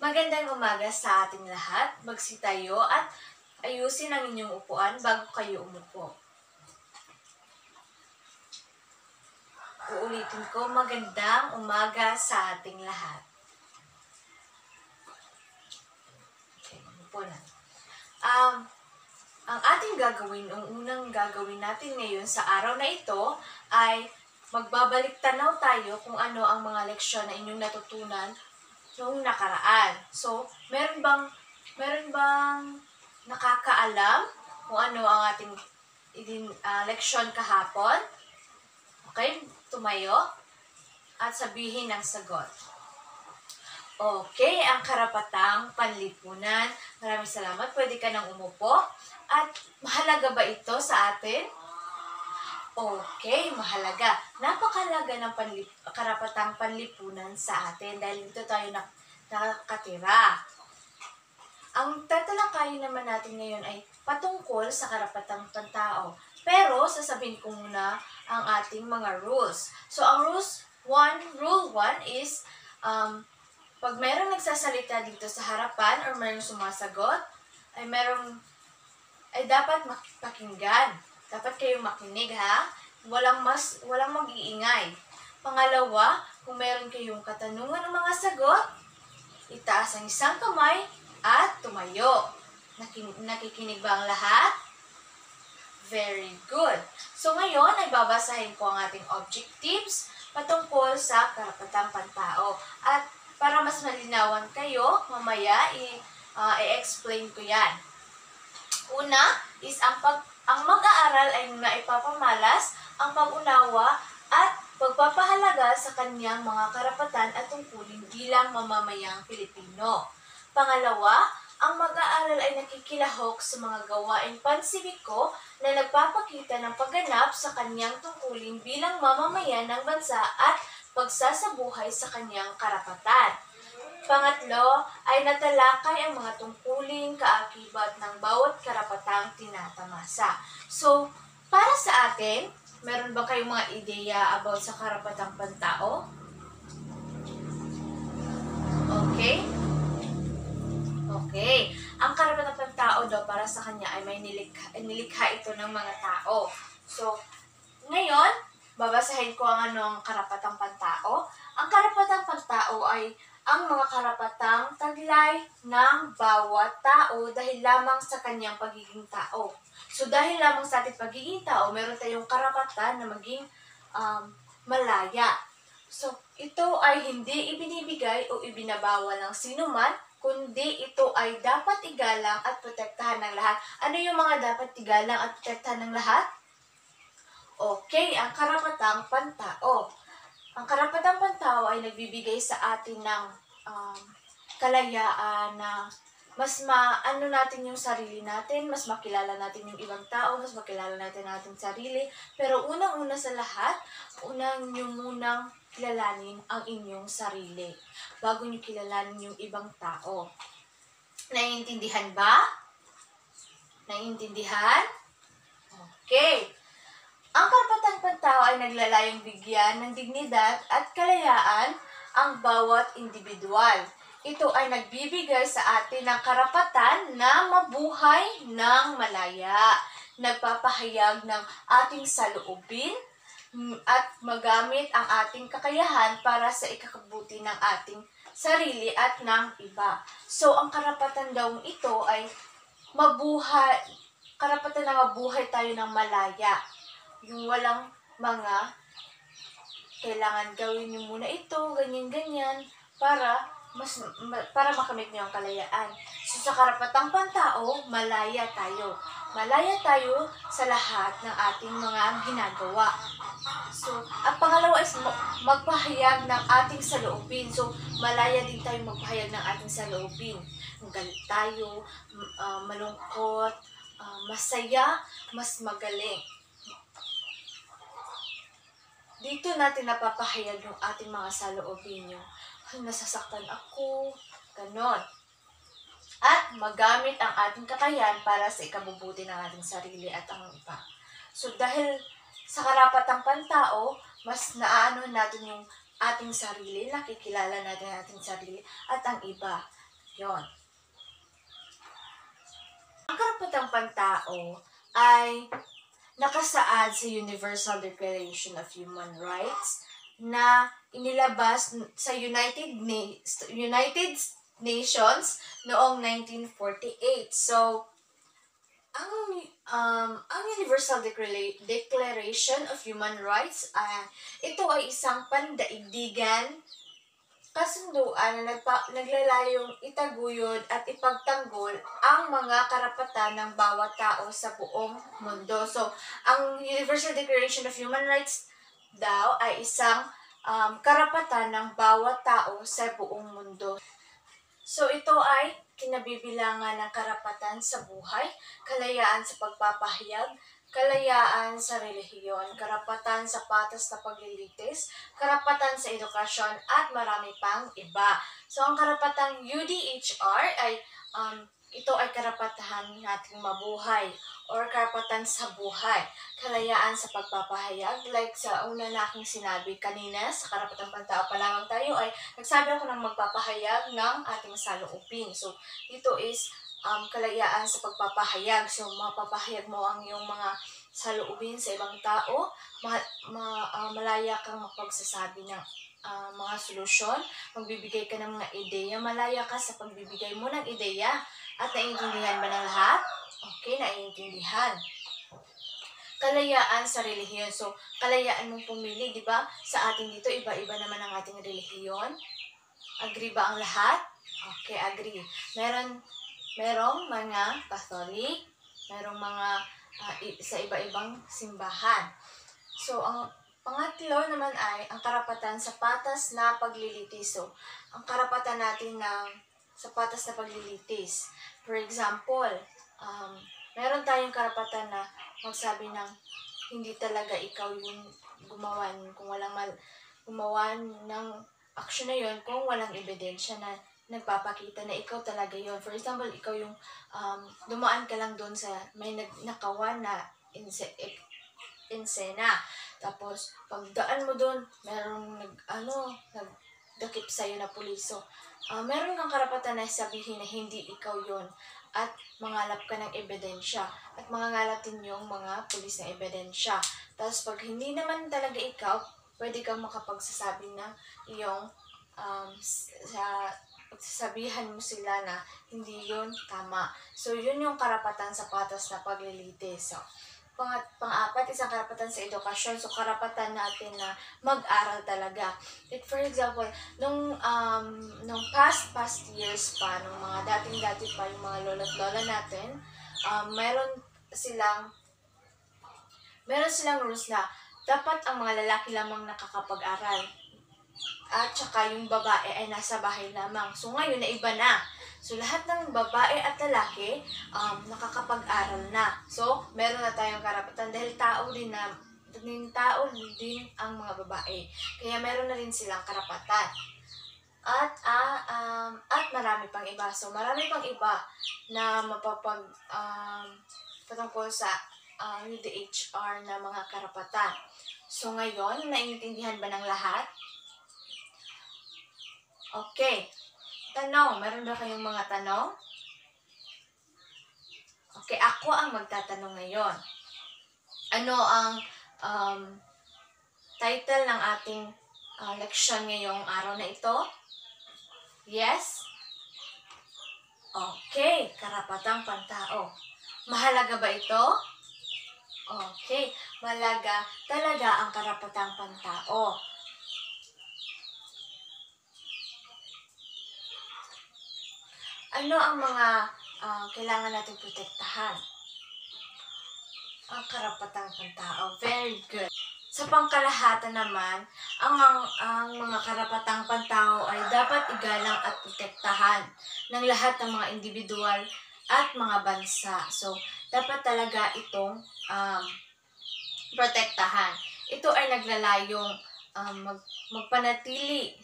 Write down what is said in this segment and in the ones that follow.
Magandang umaga sa ating lahat. Magsitayo at ayusin ang inyong upuan bago kayo umupo. Uulitin ko, magandang umaga sa ating lahat. Okay, umupo na. Ang ating gagawin, ang unang gagawin natin ngayon sa araw na ito ay magbabalik tanaw tayo kung ano ang mga leksyon na inyong natutunan noong nakaraan. So, meron bang nakakaalam kung ano ang ating leksyon kahapon? Okay, tumayo at sabihin ang sagot. Okay, ang karapatang panlipunan. Maraming salamat. Pwede ka nang umupo. At mahalaga ba ito sa atin? Okay, mahalaga. Napakahalaga ng karapatang panlipunan sa atin dahil dito tayo nakatira. Ang tatalakayin naman natin ngayon ay patungkol sa karapatang pantao. Pero sasabihin ko muna ang ating mga rules. So, ang rule 1 is pag mayroong nagsasalita dito sa harapan or mayroong sumasagot, ay dapat pakinggan. Dapat kayong makinig, ha? Walang mag-iingay. Pangalawa, kung meron kayong katanungan o mga sagot, itaas ang isang kamay at tumayo. Nakikinig ba ang lahat? Very good. So ngayon ay babasahin ko ang ating objectives patungkol sa karapatang pantao. At para mas malinawan kayo, mamaya i-explain ko yan. Una is ang mag-aaral ay naipapamalas ang pag-unawa at pagpapahalaga sa kanyang mga karapatan at tungkulin bilang mamamayang Pilipino. Pangalawa, ang mag-aaral ay nakikilahok sa mga gawaing pansibiko na nagpapakita ng pagganap sa kanyang tungkulin bilang mamamayan ng bansa at pagsasabuhay sa kanyang karapatan. Pangatlo, ay natalakay ang mga tungkulin kaakibat ng bawat karapatang tinatamasa. So, para sa atin, meron ba kayong mga ideya about sa karapatang pantao? Okay? Okay. Ang karapatang pantao daw para sa kanya ay may nilikha ito ng mga tao. So, ngayon, babasahin ko ang anong karapatang pantao. Ang karapatang pantao ay ang mga karapatang taglay ng bawat tao dahil lamang sa kanyang pagiging tao. So, dahil lamang sa ating pagiging tao, meron tayong karapatan na maging malaya. So, ito ay hindi ibinibigay o ibinabawal ng sinuman, kundi ito ay dapat igalang at protektahan ng lahat. Ano yung mga dapat igalang at protektahan ng lahat? Okay, ang karapatang pantao. Ang karapatang pantao ay nagbibigay sa atin ng kalayaan na mas maano natin yung sarili natin, mas makilala natin yung ibang tao, mas makilala natin ang ating sarili. Pero unang-una sa lahat, nyo munang kilalanin ang inyong sarili bago nyo kilalanin yung ibang tao. Naiintindihan ba? Naiintindihan? Okay. Ang karapatang pantao ay naglalayong bigyan ng dignidad at kalayaan ang bawat individual. Ito ay nagbibigay sa atin ng karapatan na mabuhay ng malaya, nagpapahayag ng ating saloobin, at magamit ang ating kakayahan para sa ikakabuti ng ating sarili at ng iba. So, ang karapatan daw ito ay karapatan na mabuhay tayo ng malaya. Yung walang mga kailangan gawin niyo muna ito, ganyan-ganyan, para makamit niyo ang kalayaan. So, sa karapatang pantao, malaya tayo. Malaya tayo sa lahat ng ating mga ginagawa. So, ang pangalawa is magpahayag ng ating saloobin. So, malaya din tayo magpahayag ng ating saloobin. Galit tayo, malungkot, masaya, mas magaling. Dito natin napapahayag yung ating mga saloobin, yung nasasaktan ako, ganon. At magamit ang ating kakayahan para sa ikabubuti ng ating sarili at ang iba. So, dahil sa karapatang pantao, mas naaano natin yung ating sarili, nakikilala natin ang ating sarili at ang iba. Yon. Ang karapatang pantao ay nakasaad sa Universal Declaration of Human Rights na inilabas sa United Nations noong 1948. So, ang Universal Declaration of Human Rights ito ay isang pandaigdigan kasunduan na naglalayong itaguyod at ipagtanggol ang mga karapatan ng bawat tao sa buong mundo. So, ang Universal Declaration of Human Rights daw ay isang karapatan ng bawat tao sa buong mundo. So, ito ay kinabibilangan ng karapatan sa buhay, kalayaan sa pagpapahayag, kalayaan sa relihiyon, karapatan sa patas na paglilitis, karapatan sa edukasyon, at marami pang iba. So, ang karapatang UDHR ay ito ay karapatan nating mabuhay or karapatan sa buhay, kalayaan sa pagpapahayag. Like sa una na aking sinabi kanina, sa karapatang pantao pa lamang tayo ay nagsabi ako ng magpapahayag ng ating saloobin. So, dito is kalayaan sa pagpapahayag. So, mapapahayag mo ang iyong mga saloobin sa ibang tao. Malaya kang mapagsasabi ng mga solusyon. Magbibigay ka ng mga ideya. Malaya ka sa pagbibigay mo ng ideya. At naiintindihan ba ng lahat? Okay, naiintindihan. Kalayaan sa relihiyon. So, kalayaan mong pumili, di ba? Sa atin dito, iba-iba naman ang ating relihiyon. Agree ba ang lahat? Okay, agree. Merong mga Catholic, merong mga sa iba-ibang simbahan. So, ang pangatlo naman ay ang karapatan sa patas na paglilitis. So, ang karapatan natin sa patas na paglilitis. For example, meron tayong karapatan na magsabi ng hindi talaga ikaw yung gumawa ng aksyon na yun kung walang ebidensya na nagpapakita na ikaw talaga yon. For example, ikaw yung dumaan ka lang doon sa may nakawan na insena. Tapos, pagdaan mo doon, merong nagdakip sa'yo na pulis. So, meron kang karapatan na sabihin na hindi ikaw yon at mangalap ka ng ebidensya. At mangangalap din yung mga pulis na ebidensya. Tapos, pag hindi naman talaga ikaw, pwede kang makapagsasabi na iyong pagsasabihan mo sila na hindi yun tama. So, yun yung karapatan sa patas na paglilitis. So, pang-apat, isang karapatan sa edukasyon. So, karapatan natin na mag-aral talaga. Like, for example, nung past years pa, nung mga dating-dati pa, yung mga lolo't lola natin, meron silang rules na dapat ang mga lalaki lamang nakakapag-aral. At saka yung babae ay nasa bahay lamang. So ngayon na iba na. So lahat ng babae at lalaki nakakapag-aral na. So meron na tayong karapatan dahil tao din ang mga babae. Kaya meron na rin silang karapatan. At marami pang iba. So marami pang iba na patungkol sa UDHR na mga karapatan. So ngayon, naiintindihan ba ng lahat? Okay. Tanong. Meron ba kayong mga tanong? Okay, ako ang magtatanong ngayon. Ano ang title ng ating leksyon ngayong araw na ito? Yes? Okay, karapatang pantao. Mahalaga ba ito? Okay, mahalaga talaga ang karapatang pantao. Ano ang mga kailangan natin protektahan? Ang karapatang pantao. Very good. Sa pangkalahatan naman, ang mga karapatang pantao ay dapat igalang at protektahan ng lahat ng mga individual at mga bansa. So, dapat talaga itong protektahan. Ito ay naglalayong magpanatili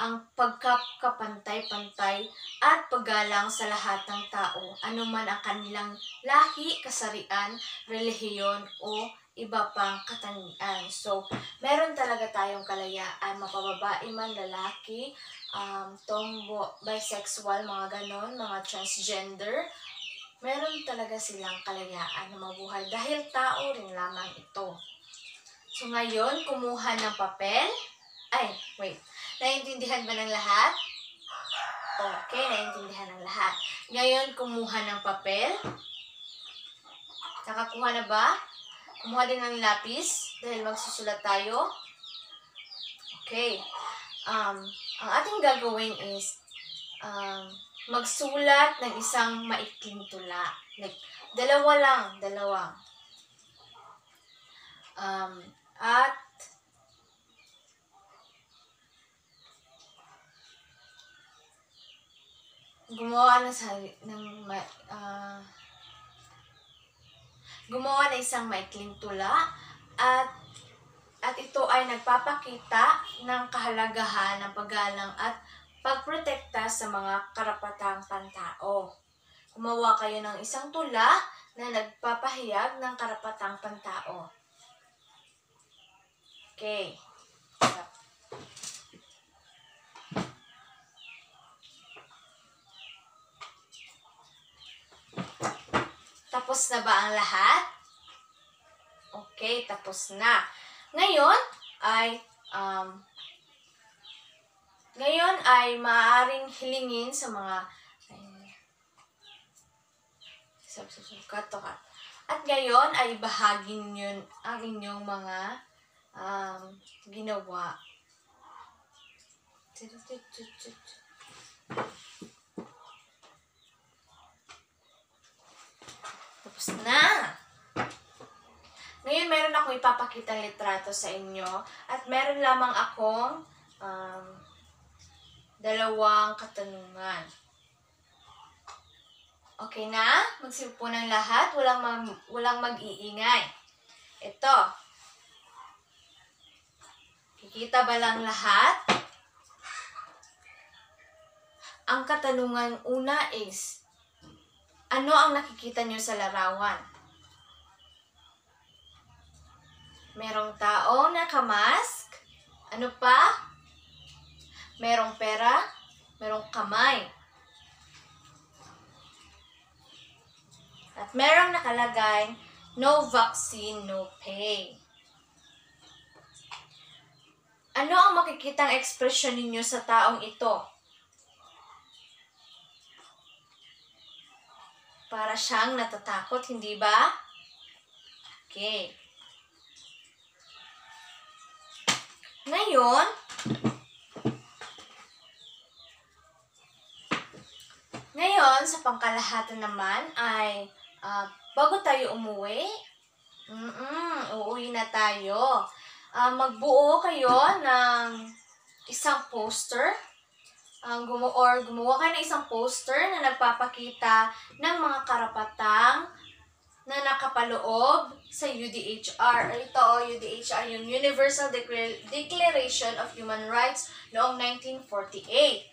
ang pagkakapantay-pantay at paggalang sa lahat ng tao, anuman ang kanilang lahi, kasarian, relihiyon o iba pang katangian. So, meron talaga tayong kalayaan, mapababae man, lalaki, tombo, bisexual, mga ganon, mga transgender. Meron talaga silang kalayaan na mabuhay dahil tao rin lamang ito. So, ngayon, kumuha ng papel. Ay, wait. Naiintindihan ba ng lahat? Okay, naiintindihan ng lahat. Ngayon, kumuha ng papel. Nakakuha na ba? Kumuha din ng lapis dahil magsusulat tayo. Okay. Ang ating gagawin is magsulat ng isang maikling tula. Like, dalawa. At gumawa ng isang maikling tula at ito ay nagpapakita ng kahalagahan ng paggalang at pagprotekta sa mga karapatang pantao. Gumawa kayo ng isang tula na nagpapahayag ng karapatang pantao. Okay. Tapos na ba ang lahat? Okay, tapos na. Ngayon ay maaaring hilingin sa mga at ngayon ay bahagin yun ang inyong mga ginawa. Tapos na. Ngayon, meron akong ipapakitang litrato sa inyo at meron lamang akong dalawang katanungan. Okay na? Magsipo ng lahat. Walang mag-iingay. Ito. Kikita ba lang lahat? Ang katanungan una is, ano ang nakikita nyo sa larawan? Merong taong nakamask. Ano pa? Merong pera. Merong kamay. At merong nakalagay, no vaccine, no pay. Ano ang makikitang ekspresyon ninyo sa taong ito? Para siyang natatakot, hindi ba? Okay. Ngayon, sa pangkalahatan naman ay bago tayo umuwi, uuwi na tayo. Magbuo kayo ng isang poster. Gumawa kayo ng isang poster na nagpapakita ng mga karapatang na nakapaloob sa UDHR. Ito, UDHR, yung Universal Declaration of Human Rights noong 1948.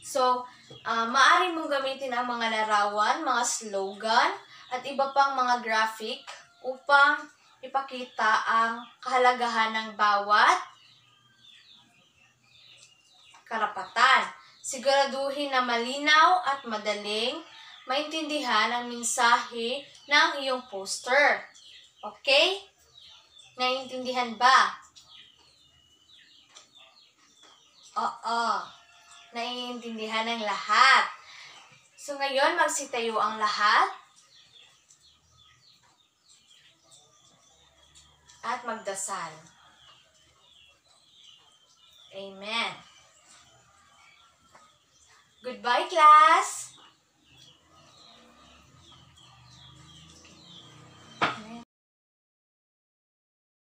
So, maaari mong gamitin ang mga larawan, mga slogan, at iba pang mga graphic upang ipakita ang kahalagahan ng bawat karapatan. Siguraduhin na malinaw at madaling maintindihan ang mensahe ng iyong poster. Okay? Naiintindihan ba? Oo. Naiintindihan ng lahat. So ngayon, magsitayo ang lahat. At magdasal. Amen. Goodbye, class!